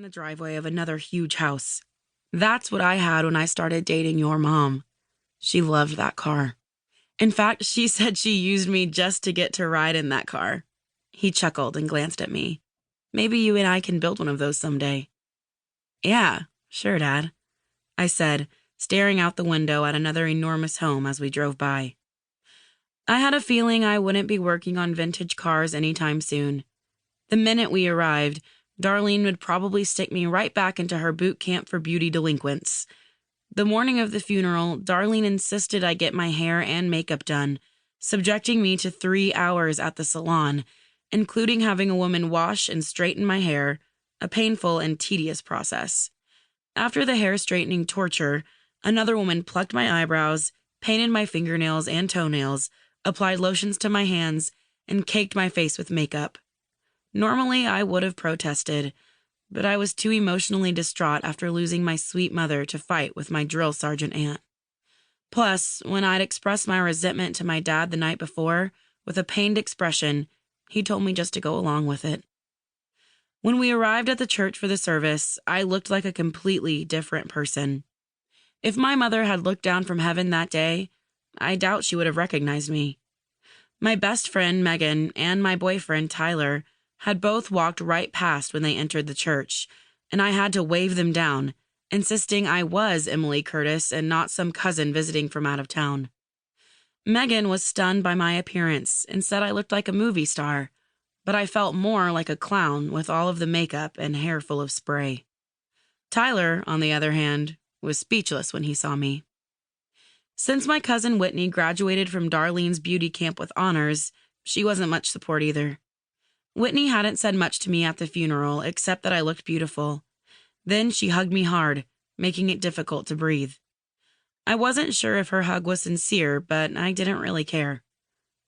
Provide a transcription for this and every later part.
the driveway of another huge house. That's what I had when I started dating your mom. She loved that car. In fact, she said she used me just to get to ride in that car. He chuckled and glanced at me. Maybe you and I can build one of those someday. Yeah, sure, Dad, I said, staring out the window at another enormous home as we drove by. I had a feeling I wouldn't be working on vintage cars anytime soon. The minute we arrived, Darlene would probably stick me right back into her boot camp for beauty delinquents. The morning of the funeral, Darlene insisted I get my hair and makeup done, subjecting me to 3 hours at the salon, including having a woman wash and straighten my hair, a painful and tedious process. After the hair straightening torture, another woman plucked my eyebrows, painted my fingernails and toenails, applied lotions to my hands, and caked my face with makeup. Normally, I would have protested, but I was too emotionally distraught after losing my sweet mother to fight with my drill sergeant aunt. Plus, when I'd expressed my resentment to my dad the night before, with a pained expression, he told me just to go along with it. When we arrived at the church for the service, I looked like a completely different person. If my mother had looked down from heaven that day, I doubt she would have recognized me. My best friend, Megan, and my boyfriend, Tyler, had both walked right past when they entered the church, and I had to wave them down, insisting I was Emily Curtis and not some cousin visiting from out of town. Megan was stunned by my appearance and said I looked like a movie star, but I felt more like a clown with all of the makeup and hair full of spray. Tyler, on the other hand, was speechless when he saw me. Since my cousin Whitney graduated from Darlene's beauty camp with honors, she wasn't much support either. Whitney hadn't said much to me at the funeral, except that I looked beautiful. Then she hugged me hard, making it difficult to breathe. I wasn't sure if her hug was sincere, but I didn't really care.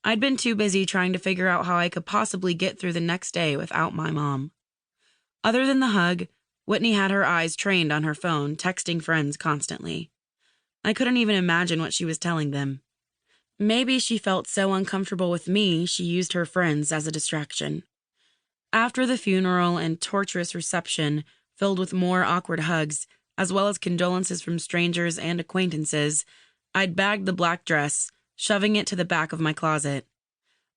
I'd been too busy trying to figure out how I could possibly get through the next day without my mom. Other than the hug, Whitney had her eyes trained on her phone, texting friends constantly. I couldn't even imagine what she was telling them. Maybe she felt so uncomfortable with me, she used her friends as a distraction. After the funeral and torturous reception, filled with more awkward hugs, as well as condolences from strangers and acquaintances, I'd bagged the black dress, shoving it to the back of my closet.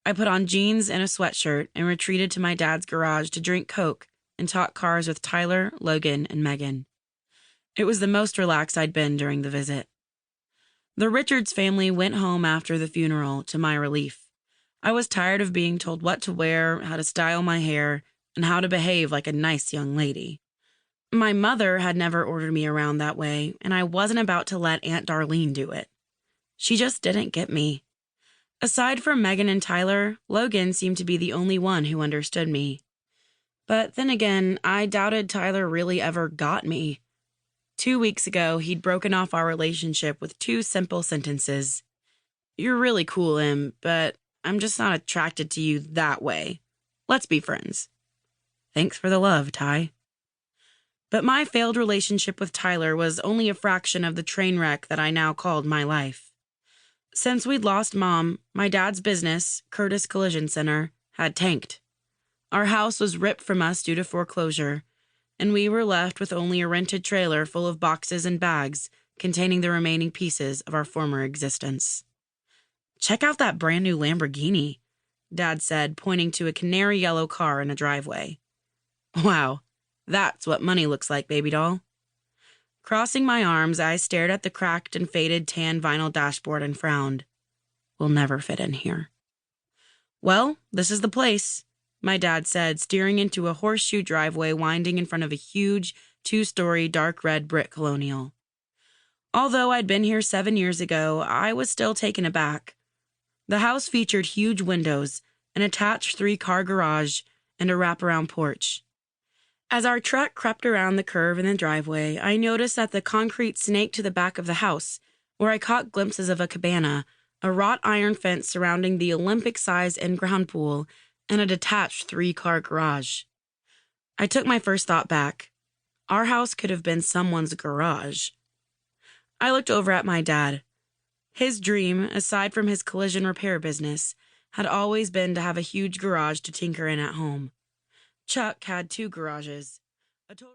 I put on jeans and a sweatshirt and retreated to my dad's garage to drink Coke and talk cars with Tyler, Logan, and Megan. It was the most relaxed I'd been during the visit. The Richards family went home after the funeral, to my relief. I was tired of being told what to wear, how to style my hair, and how to behave like a nice young lady. My mother had never ordered me around that way, and I wasn't about to let Aunt Darlene do it. She just didn't get me. Aside from Megan and Tyler, Logan seemed to be the only one who understood me. But then again, I doubted Tyler really ever got me. 2 weeks ago, he'd broken off our relationship with 2 simple sentences. "You're really cool, Em, but I'm just not attracted to you that way. Let's be friends." Thanks for the love, Ty. But my failed relationship with Tyler was only a fraction of the train wreck that I now called my life. Since we'd lost Mom, my dad's business, Curtis Collision Center, had tanked. Our house was ripped from us due to foreclosure, and we were left with only a rented trailer full of boxes and bags containing the remaining pieces of our former existence. "Check out that brand new Lamborghini," Dad said, pointing to a canary yellow car in a driveway. "Wow, that's what money looks like, baby doll." Crossing my arms, I stared at the cracked and faded tan vinyl dashboard and frowned. "We'll never fit in here." "Well, this is the place," my dad said, steering into a horseshoe driveway winding in front of a huge 2-story dark red brick colonial. Although I'd been here 7 years ago, I was still taken aback. The house featured huge windows, an attached 3-car garage, and a wraparound porch. As our truck crept around the curve in the driveway, I noticed that the concrete snaked to the back of the house, where I caught glimpses of a cabana, a wrought iron fence surrounding the Olympic-sized in-ground pool, and a detached 3-car garage. I took my first thought back. Our house could have been someone's garage. I looked over at my dad. His dream, aside from his collision repair business, had always been to have a huge garage to tinker in at home. Chuck had 2 garages. A total